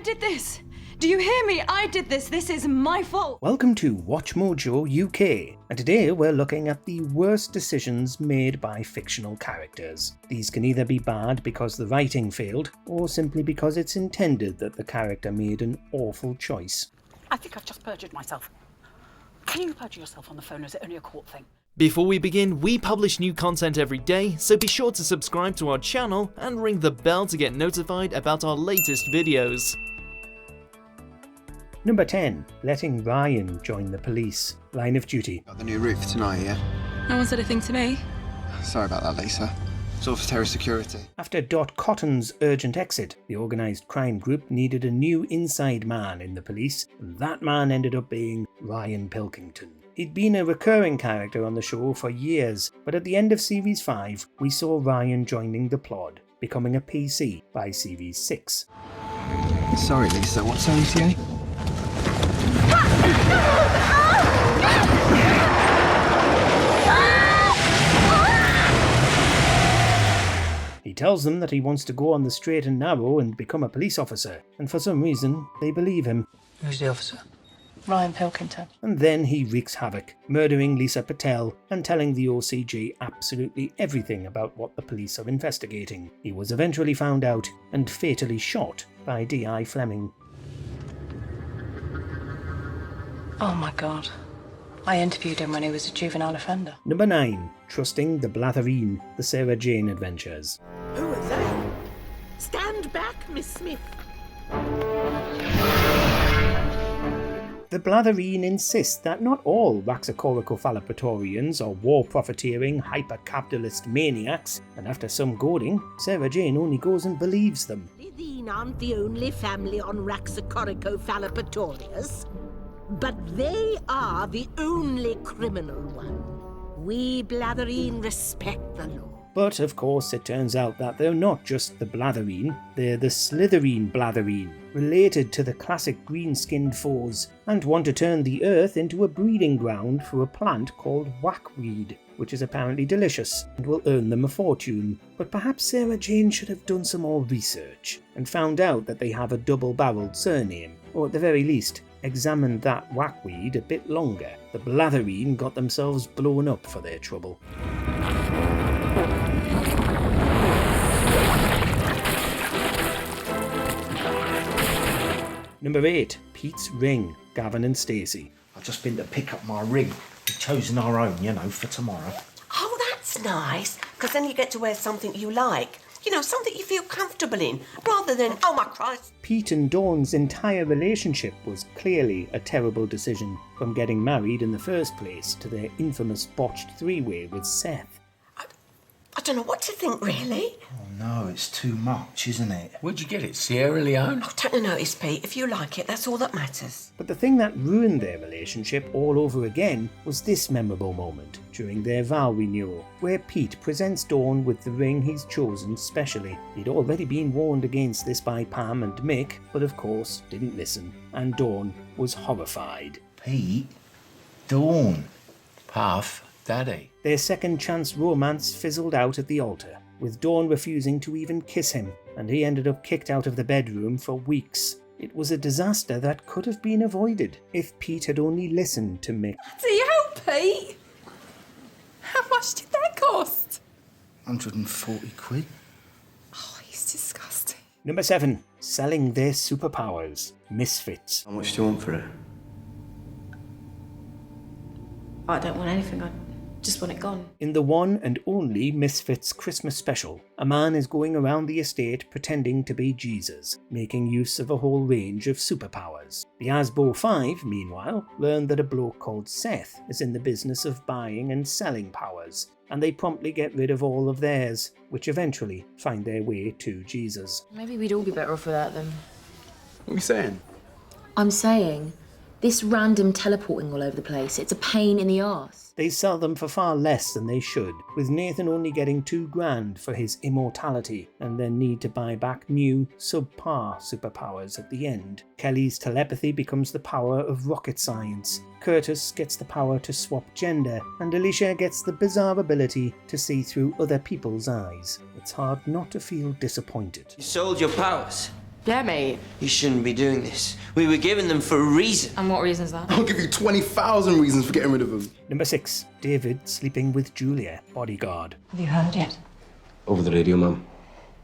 did this! Do you hear me? I did this! This is my fault! Welcome to WatchMojo UK, and today we're looking at the worst decisions made by fictional characters. These can either be bad because the writing failed, or simply because it's intended that the character made an awful choice. I think I've just perjured myself. Can you perjure yourself on the phone, or is it only a court thing? Before we begin, we publish new content every day, so be sure to subscribe to our channel and ring the bell to get notified about our latest videos. Number 10. Letting Ryan join the police. Line of duty. Got the new route for tonight, yeah? No one said a thing to me. Sorry about that, Lisa. It's all for terror security. After Dot Cotton's urgent exit, the organised crime group needed a new inside man in the police, and that man ended up being Ryan Pilkington. He'd been a recurring character on the show for years, but at the end of Series 5, we saw Ryan joining the plot, becoming a PC by Series 6. Sorry, Lisa, what's OTA? He tells them that he wants to go on the straight and narrow and become a police officer, and for some reason, they believe him. Who's the officer? Ryan Pilkington. And then he wreaks havoc, murdering Lisa Patel and telling the OCG absolutely everything about what the police are investigating. He was eventually found out and fatally shot by D.I. Fleming. Oh my god. I interviewed him when he was a juvenile offender. Number 9. Trusting the Blatherine, the Sarah Jane adventures. Who are they? Stand back, Miss Smith. The Blatherine insist that not all Raxacoricophalopatorians are war-profiteering, hyper-capitalist maniacs, and after some goading, Sarah Jane only goes and believes them. These aren't the only family on Raxacoricophalopatorius, but they are the only criminal one. We Blatherine respect the law. But of course it turns out that they're not just the Blatherine, they're the Slytherin Blatherine, related to the classic green-skinned foes, and want to turn the earth into a breeding ground for a plant called wackweed, which is apparently delicious and will earn them a fortune. But perhaps Sarah Jane should have done some more research and found out that they have a double-barreled surname, or at the very least, examined that wackweed a bit longer. The Blatherine got themselves blown up for their trouble. Number 8. Pete's Ring. Gavin and Stacey. I've just been to pick up my ring. We've chosen our own, for tomorrow. Oh, that's nice, because then you get to wear something you like. Something you feel comfortable in, rather than, oh my Christ. Pete and Dawn's entire relationship was clearly a terrible decision, from getting married in the first place to their infamous botched three-way with Seth. I don't know what to think, really. Oh no, it's too much, isn't it? Where'd you get it, Sierra Leone? Oh, take no notice, Pete. If you like it, that's all that matters. But the thing that ruined their relationship all over again was this memorable moment during their vow renewal, where Pete presents Dawn with the ring he's chosen specially. He'd already been warned against this by Pam and Mick, but of course didn't listen, and Dawn was horrified. Pete? Dawn? Puff? Daddy? Their second chance romance fizzled out at the altar, with Dawn refusing to even kiss him, and he ended up kicked out of the bedroom for weeks. It was a disaster that could have been avoided if Pete had only listened to Mick. Do you help, Pete? How much did that cost? 140 quid. Oh, he's disgusting. Number 7. Selling their superpowers. Misfits. How much do you want for it? I don't want anything, I just want it gone. In the one and only Misfits Christmas special, a man is going around the estate pretending to be Jesus, making use of a whole range of superpowers. The Asbo 5, meanwhile, learn that a bloke called Seth is in the business of buying and selling powers, and they promptly get rid of all of theirs, which eventually find their way to Jesus. Maybe we'd all be better off without them. What are you saying? I'm saying, this random teleporting all over the place, it's a pain in the arse. They sell them for far less than they should, with Nathan only getting $2,000 for his immortality, and then need to buy back new, subpar superpowers at the end. Kelly's telepathy becomes the power of rocket science. Curtis gets the power to swap gender, and Alicia gets the bizarre ability to see through other people's eyes. It's hard not to feel disappointed. You sold your powers. Yeah, mate. You shouldn't be doing this. We were giving them for a reason. And what reason's that? I'll give you 20,000 reasons for getting rid of them. Number 6. David sleeping with Julia, bodyguard. Have you heard yet? Over the radio, Mum.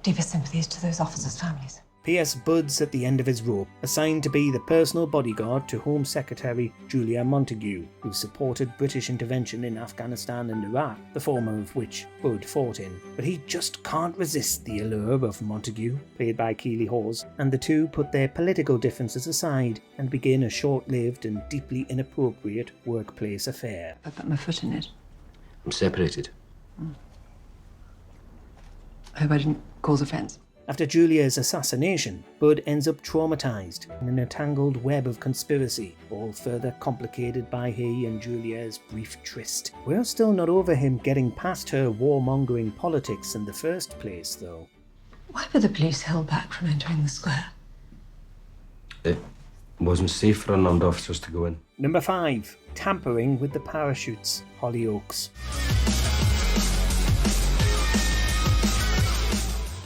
Deepest sympathies to those officers' families. P.S. Bud's at the end of his rope, assigned to be the personal bodyguard to Home Secretary Julia Montague, who supported British intervention in Afghanistan and Iraq, the former of which Bud fought in. But he just can't resist the allure of Montague, played by Keeley Hawes, and the two put their political differences aside and begin a short-lived and deeply inappropriate workplace affair. I put my foot in it. I'm separated. I hope I didn't cause offence. After Julia's assassination, Bud ends up traumatised in an entangled web of conspiracy, all further complicated by he and Julia's brief tryst. We're still not over him getting past her warmongering politics in the first place, though. Why were the police held back from entering the square? It wasn't safe for unarmed officers to go in. Number 5. Tampering with the parachutes, Hollyoaks.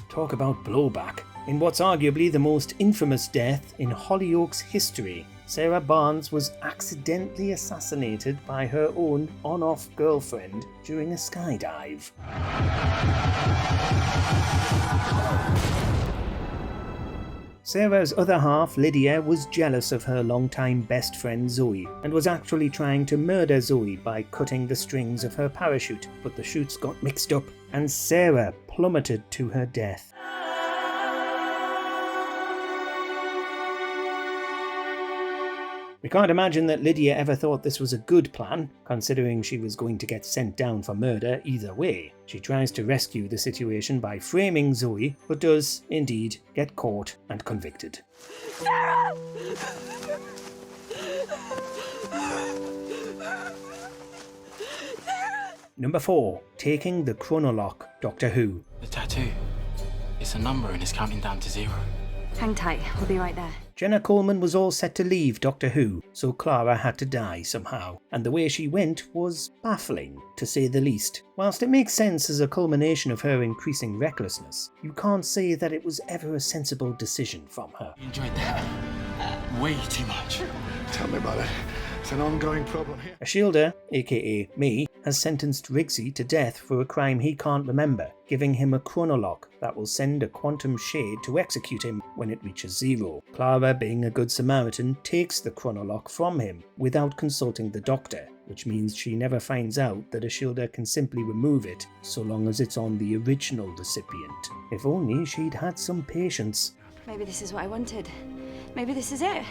Talk about blowback. In what's arguably the most infamous death in Hollyoaks history, Sarah Barnes was accidentally assassinated by her own on-off girlfriend during a skydive. Sarah's other half, Lydia, was jealous of her longtime best friend Zoe and was actually trying to murder Zoe by cutting the strings of her parachute, but the chutes got mixed up and Sarah plummeted to her death. We can't imagine that Lydia ever thought this was a good plan, considering she was going to get sent down for murder either way. She tries to rescue the situation by framing Zoe, but does, indeed, get caught and convicted. Sarah! Number 4. Taking the chronolog, Doctor Who. The tattoo. It's a number and it's counting down to 0. Hang tight, we'll be right there. Jenna Coleman was all set to leave Doctor Who, so Clara had to die somehow, and the way she went was baffling, to say the least. Whilst it makes sense as a culmination of her increasing recklessness, you can't say that it was ever a sensible decision from her. You enjoyed that? Way too much. Tell me about it. It's an ongoing problem here. A shielder, aka me, has sentenced Riggsy to death for a crime he can't remember, giving him a chronolog that will send a quantum shade to execute him when it reaches 0. Clara, being a good Samaritan, takes the chronolog from him without consulting the doctor, which means she never finds out that a shielder can simply remove it so long as it's on the original recipient. If only she'd had some patience. Maybe this is what I wanted. Maybe this is it.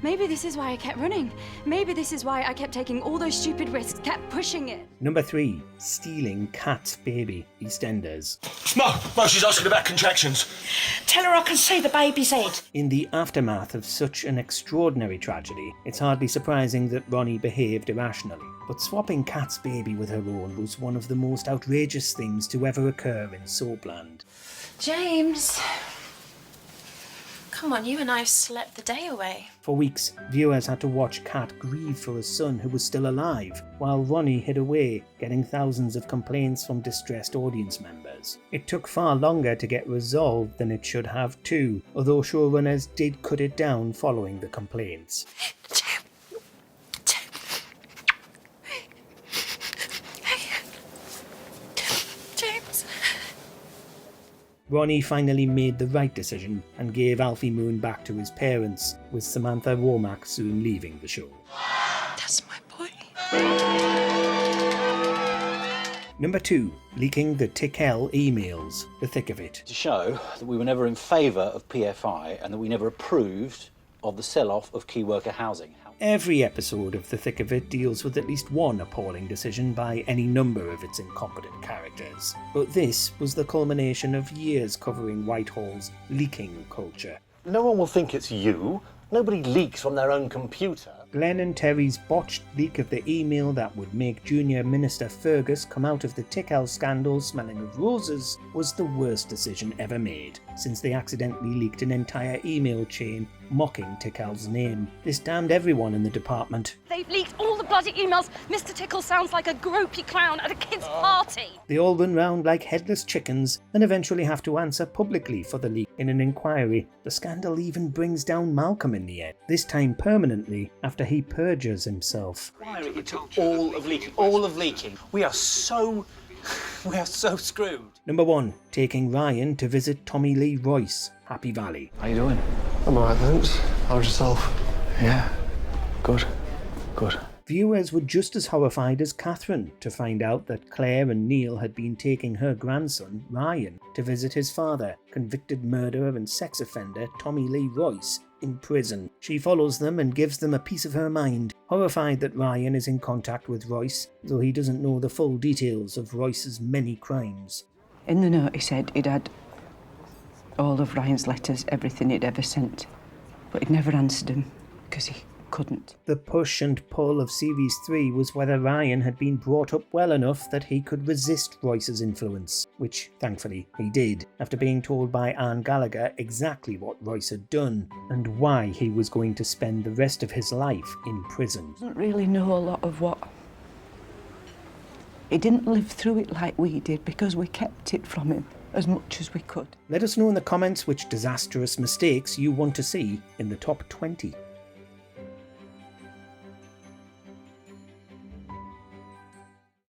Maybe this is why I kept running. Maybe this is why I kept taking all those stupid risks, kept pushing it. Number 3. Stealing Cat's baby, EastEnders. No, she's asking about contractions. Tell her I can see the baby's head. In the aftermath of such an extraordinary tragedy, it's hardly surprising that Ronnie behaved irrationally. But swapping Cat's baby with her own was one of the most outrageous things to ever occur in Soapland. James. Come on, you and I have slept the day away. For weeks, viewers had to watch Cat grieve for a son who was still alive, while Ronnie hid away, getting thousands of complaints from distressed audience members. It took far longer to get resolved than it should have too, although showrunners did cut it down following the complaints. Ronnie finally made the right decision and gave Alfie Moon back to his parents, with Samantha Womack soon leaving the show. That's my boy. Number 2. Leaking the Tickell emails, the thick of it. To show that we were never in favour of PFI and that we never approved of the sell-off of key worker housing. Every episode of The Thick of It deals with at least one appalling decision by any number of its incompetent characters. But this was the culmination of years covering Whitehall's leaking culture. No one will think it's you. Nobody leaks from their own computer. Glenn and Terry's botched leak of the email that would make Junior Minister Fergus come out of the Tickell scandal smelling of roses was the worst decision ever made, since they accidentally leaked an entire email chain mocking Tickell's name. This damned everyone in the department. They've leaked all the bloody emails. Mr. Tickell sounds like a gropey clown at a kid's party. They all run round like headless chickens and eventually have to answer publicly for the leak in an inquiry. The scandal even brings down Malcolm in the end, this time permanently after he perjures himself. It's all of leaking. We are so screwed. Number 1. Taking Ryan to visit Tommy Lee Royce, Happy Valley. How you doing? I'm alright, thanks. How's yourself? Yeah. Good. Viewers were just as horrified as Catherine to find out that Claire and Neil had been taking her grandson, Ryan, to visit his father, convicted murderer and sex offender Tommy Lee Royce, in prison. She follows them and gives them a piece of her mind, horrified that Ryan is in contact with Royce, though he doesn't know the full details of Royce's many crimes. In the note he said he'd had all of Ryan's letters, everything he'd ever sent, but he'd never answered them because he couldn't. The push and pull of Series 3 was whether Ryan had been brought up well enough that he could resist Royce's influence, which thankfully he did, after being told by Anne Gallagher exactly what Royce had done and why he was going to spend the rest of his life in prison. He doesn't really know a lot of what... He didn't live through it like we did because we kept it from him as much as we could. Let us know in the comments which disastrous mistakes you want to see in the top 20.